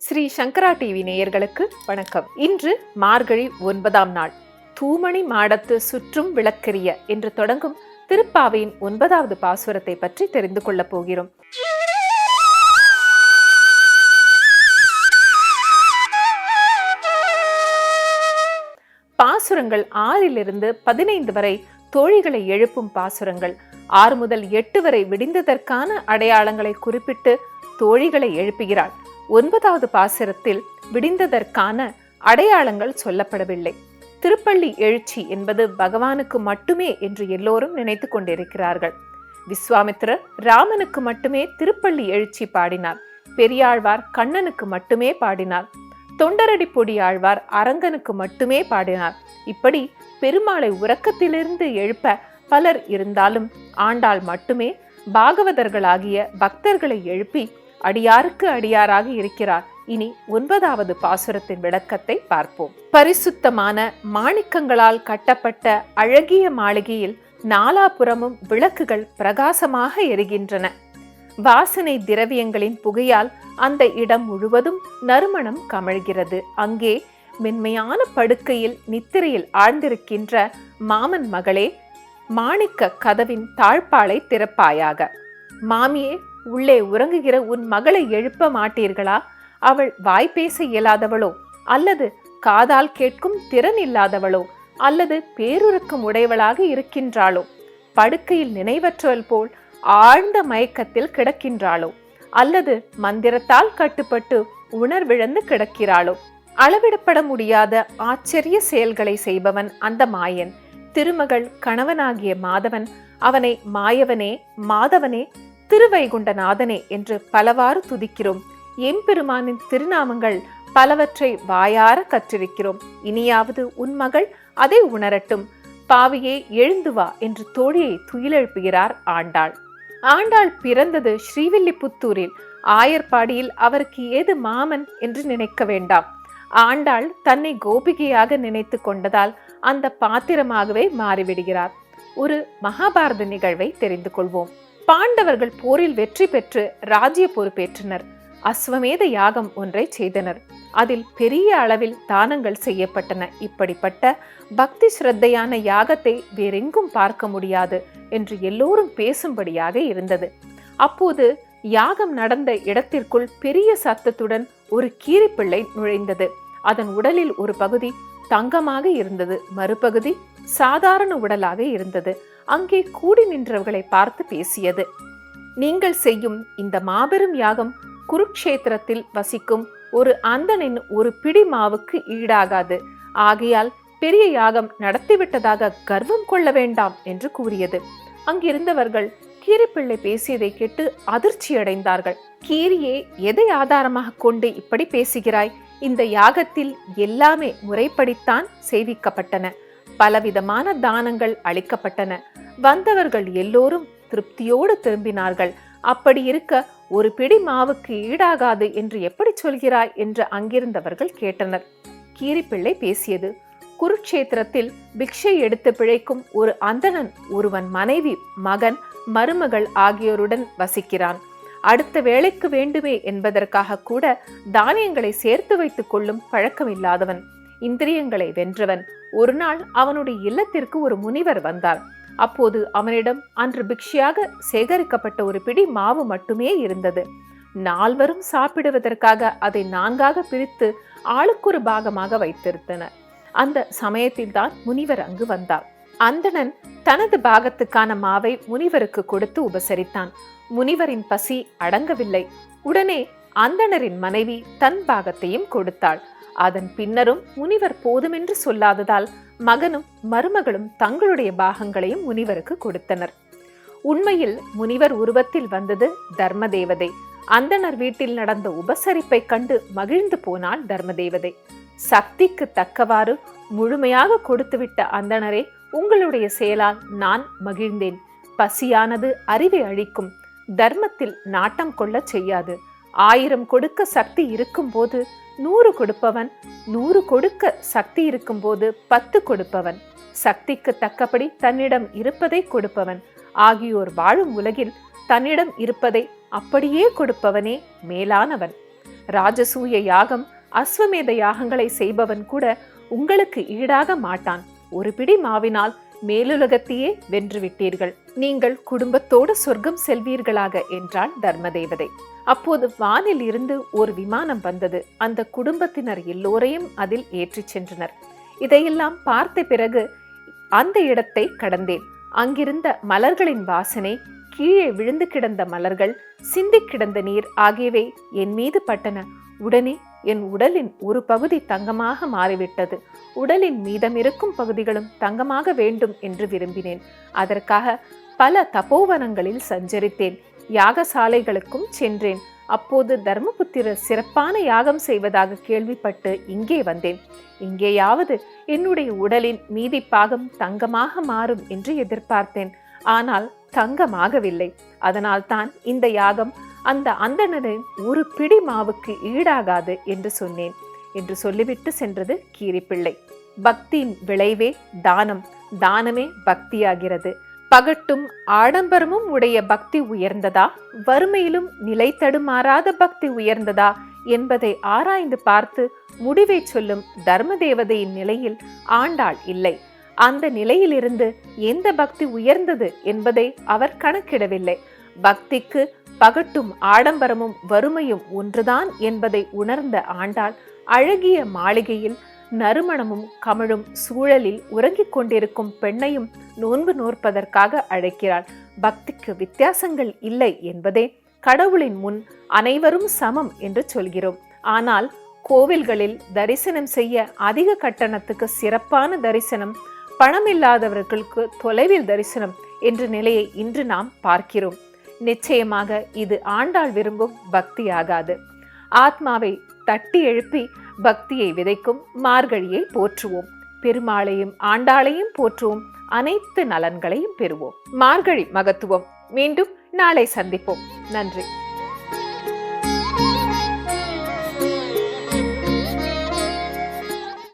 ஸ்ரீ சங்கரா TV நேயர்களுக்கு வணக்கம். இன்று மார்கழி 9ஆம் நாள். தூமணி மாடத்து சுற்றும் விளக்கெரிய என்று தொடங்கும் திருப்பாவையின் 9வது பாசுரத்தை பற்றி தெரிந்து கொள்ளப் போகிறோம். பாசுரங்கள் 6 15 வரை தோழிகளை எழுப்பும் பாசுரங்கள். 6 முதல் 8 வரை விடிந்ததற்கான அடையாளங்களை குறிப்பிட்டு தோழிகளை எழுப்புகிறாள். 9வது பாசுரத்தில் விடிந்ததற்கான அடையாளங்கள் சொல்லப்படவில்லை. திருப்பள்ளி எழுச்சி என்பது பகவானுக்கு மட்டுமே என்று எல்லோரும் நினைத்து கொண்டிருக்கிறார்கள். விஸ்வாமித்திரர் ராமனுக்கு மட்டுமே திருப்பள்ளி எழுச்சி பாடினார். பெரியாழ்வார் கண்ணனுக்கு மட்டுமே பாடினார். தொண்டரடி பொடி ஆழ்வார் அரங்கனுக்கு மட்டுமே பாடினார். இப்படி பெருமாளை உறக்கத்திலிருந்து எழுப்ப பலர் இருந்தாலும் ஆண்டாள் மட்டுமே பாகவதர்களாகிய பக்தர்களை எழுப்பி அடியாருக்கு அடியாராக இருக்கிறார். இனி 9வது பாசுரத்தின் விளக்கத்தை பார்ப்போம். பரிசுத்தமான மாணிக்கங்களால் கட்டப்பட்ட அழகிய மாளிகையில் நாலாபுறமும் விளக்குகள் பிரகாசமாக எரிகின்றன. வாசனை திரவியங்களின் புகையால் அந்த இடம் முழுவதும் நறுமணம் கமழ்கிறது. அங்கே மென்மையான படுக்கையில் நித்திரையில் ஆழ்ந்திருக்கின்ற மாமன் மகளே, மாணிக்க கதவின் தாழ்பாளை திறப்பாயாக. மாமியே, உள்ளே உறங்குகிற உன் மகளை எழுப்ப மாட்டீர்களா? அவள் வாய்ப்பேச இயலாதவளோ, அல்லது காதால் கேட்கும் திறன் இல்லாதவளோ, அல்லது பேருறக்கம் உடையவளாக இருக்கின்றாளோ? படுக்கையில் நினைவற்றவள் போல் ஆழ்ந்த மயக்கத்தில் கிடக்கின்றாளோ, அல்லது மந்திரத்தால் கட்டுப்பட்டு உணர்விழந்து கிடக்கிறாளோ? அளவிடப்பட முடியாத ஆச்சரிய செயல்களை செய்பவன் அந்த மாயன். திருமகள் கணவனாகிய மாதவன் அவனை மாயவனே, மாதவனே, திருவைகுண்டநாதனே என்று பலவாறு துதிக்கிறோம். எம்பெருமானின் திருநாமங்கள் பலவற்றை வாயார கற்றிருக்கிறோம். இனியாவது உன் மகள் அதை உணரட்டும். பாவியே, எழுந்து வா என்று தோழியை துயிலெழுப்புகிறார் ஆண்டாள். ஆண்டாள் பிறந்தது ஸ்ரீவில்லிபுத்தூரில். ஆயர்பாடியில் அவருக்கு ஏது மாமன் என்று நினைக்க வேண்டாம். ஆண்டாள் தன்னை கோபிகையாக நினைத்து கொண்டதால் அந்த பாத்திரமாகவே மாறிவிடுகிறார். ஒரு மகாபாரத நிகழ்வை தெரிந்து கொள்வோம். பாண்டவர்கள் போரில் வெற்றி பெற்று ராஜ்ய பொறுப்பேற்றனர். அஸ்வமேத யாகம் ஒன்றை செய்தனர். அதில் பெரிய அளவில் தானங்கள் செய்யப்பட்டன. இப்படிப்பட்ட பக்தி ஸ்ரத்தையான யாகத்தை வேறெங்கும் பார்க்க முடியாது என்று எல்லோரும் பேசும்படியாக இருந்தது. அப்போது யாகம் நடந்த இடத்திற்குள் பெரிய சத்தத்துடன் ஒரு கீரிப்பிள்ளை நுழைந்தது. அதன் உடலில் ஒரு பகுதி தங்கமாக இருந்தது, மறுபகுதி சாதாரண உடலாக இருந்தது. அங்கே கூடி நின்றவர்களை பார்த்து பேசியது. நீங்கள் செய்யும் இந்த மாபெரும் யாகம் குருக்ஷேத்திரத்தில் வசிக்கும் ஒரு அந்தனின் ஒரு பிடி மாவுக்கு ஈடாகாது. ஆகையால் பெரிய யாகம் நடத்திவிட்டதாக கர்வம் கொள்ள வேண்டாம் என்று கூறியது. அங்கிருந்தவர்கள் கீரிப்பிள்ளை பேசியதை கேட்டு அதிர்ச்சி அடைந்தார்கள். கீரியே, எதை ஆதாரமாக கொண்டு இப்படி பேசுகிறாய்? இந்த யாகத்தில் எல்லாமே முறைப்படித்தான் செய்விக்கப்பட்டன. பலவிதமான தானங்கள் அளிக்கப்பட்டன. வந்தவர்கள் எல்லோரும் திருப்தியோடு திரும்பினார்கள். அப்படி இருக்க ஒரு பிடி மாவுக்கு ஈடாகாது என்று எப்படி சொல்கிறாய் என்று அங்கிருந்தவர்கள் கேட்டனர். கீரிப்பிள்ளை பேசியது. குருக்ஷேத்திரத்தில் பிக்ஷை எடுத்து பிழைக்கும் ஒரு அந்தணன் ஒருவன் மனைவி, மகன், மருமகள் ஆகியோருடன் வசிக்கிறான். அடுத்த வேளைக்கு வேண்டுமே என்பதற்காக கூட தானியங்களை சேர்த்து வைத்துக் கொள்ளும் பழக்கமில்லாதவன், இந்திரியங்களை வென்றவன். ஒரு நாள் அவனுடைய இல்லத்திற்கு ஒரு முனிவர் வந்தார். அப்போது அவனிடம் அன்று பிக்ஷையாக சேகரிக்கப்பட்ட ஒரு பிடி மாவு மட்டுமே இருந்தது. நால்வரும் சாப்பிடுவதற்காக அதை 4ஆக பிரித்து ஆளுக்கொரு பாகமாக வைத்திருந்தனர். அந்த சமயத்தில் தான் முனிவர் அங்கு வந்தார். அந்தணன் தனது பாகத்துக்கான மாவை முனிவருக்கு கொடுத்து உபசரித்தான். முனிவரின் பசி அடங்கவில்லை. உடனே அந்தணரின் மனைவி தன் பாகத்தையும் கொடுத்தாள். அதன் பின்னரும் முனிவர் போதுமென்று சொல்லாததால் மகனும் மருமகளும் தங்களுடைய பாகங்களையும் முனிவருக்கு கொடுத்தனர். உண்மையில் முனிவர் உருவத்தில் வந்தது தர்மதேவதை. அந்தணர் வீட்டில் நடந்த உபசரிப்பை கண்டு மகிழ்ந்து போனாள் தர்மதேவதை. சக்திக்கு தக்கவாறு முழுமையாக கொடுத்துவிட்ட அந்தணரே, உங்களுடைய செயலால் நான் மகிழ்ந்தேன். பசியானது அறிவை அழிக்கும். தர்மத்தில் நாட்டம் கொள்ள செய்யாது. 1000 கொடுக்க சக்தி இருக்கும் போது 100 கொடுப்பவன், 100 கொடுக்க சக்தி இருக்கும் போது 10 கொடுப்பவன், சக்திக்கு தக்கபடி தன்னிடம் இருப்பதை கொடுப்பவன் ஆகியோர் வாழும் உலகில் தன்னிடம் இருப்பதை அப்படியே கொடுப்பவனே மேலானவன். ராஜசூய யாகம், அஸ்வமேத யாகங்களை செய்பவன் கூட உங்களுக்கு ஈடாக மாட்டான். ஒரு பிடி மாவினால் மேலுலகத்தையே வென்றுவிட்டீர்கள். நீங்கள் குடும்பத்தோடு சொர்க்கம் செல்வீர்களாக என்றாள் தர்மதேவதை. அப்போது வானில் இருந்து ஒரு விமானம் வந்தது. அந்த குடும்பத்தினர் எல்லோரையும் அதில் ஏற்றிச் சென்றனர். இதையெல்லாம் பார்த்த பிறகு அந்த இடத்தை கடந்தேன். அங்கிருந்த மலர்களின் வாசனை, கீழே விழுந்து கிடந்த மலர்கள், சிந்தி கிடந்த நீர் ஆகியவை என் மீது பட்டன. உடனே என் உடலின் ஒரு பகுதி தங்கமாக மாறிவிட்டது. உடலின் மீதமிருக்கும் பகுதிகளும் தங்கமாக வேண்டும் என்று விரும்பினேன். அதற்காக பல தபோவனங்களில் சஞ்சரித்தேன். யாகசாலைகளுக்கும் சென்றேன். அப்போது தர்மபுத்திரர் சிறப்பான யாகம் செய்வதாக கேள்விப்பட்டு இங்கே வந்தேன். இங்கேயாவது என்னுடைய உடலின் மீதி பாகம் தங்கமாக மாறும் என்று எதிர்பார்த்தேன். ஆனால் தங்கமாகவில்லை. அதனால் தான் இந்த யாகம் அந்த அந்தணரின் ஒரு பிடி மாவுக்கு ஈடாகாது என்று சொன்னேன் என்று சொல்லிவிட்டு சென்றது கீரிப்பிள்ளை. பக்தியின் விளைவே தானம், தானமே பக்தியாகிறது. பகட்டும் ஆடம்பரமும் உடைய பக்தி உயர்ந்ததா, வறுமையிலும் நிலை தடுமாறாத பக்தி உயர்ந்ததா என்பதை ஆராய்ந்து பார்த்து முடிவை சொல்லும் தர்மதேவதையின் நிலையில் ஆண்டாள் இல்லை. அந்த நிலையிலிருந்து எந்த பக்தி உயர்ந்தது என்பதை அவர் கணக்கிடவில்லை. பக்திக்கு பகட்டும் ஆடம்பரமும் வறுமையும் ஒன்றுதான் என்பதை உணர்ந்த ஆண்டாள் அழகிய மாளிகையில் நறுமணமும் கமழும் சூழலில் உறங்கிக் கொண்டிருக்கும் பெண்ணையும் நோன்பு நோற்பதற்காக அழைக்கிறாள். பக்திக்கு வித்தியாசங்கள் இல்லை என்பதே கடவுளின் முன் அனைவரும் சமம் என்று சொல்கிறோம். ஆனால் கோவில்களில் தரிசனம் செய்ய அதிக கட்டணத்துக்கு சிறப்பான தரிசனம், பணமில்லாதவர்களுக்கு தொலைவில் தரிசனம் என்ற நிலையை இன்று நாம் பார்க்கிறோம். நிச்சயமாக இது ஆண்டாள் விரும்பும் பக்தியாகாது. ஆத்மாவை தட்டி எழுப்பி பக்தியை விதைக்கும் மார்கழியை போற்றுவோம். பெருமாளையும் ஆண்டாளையும் போற்றுவோம். அனைத்து நலன்களையும் பெறுவோம். மார்கழி மகத்துவம். மீண்டும் நாளை சந்திப்போம். நன்றி.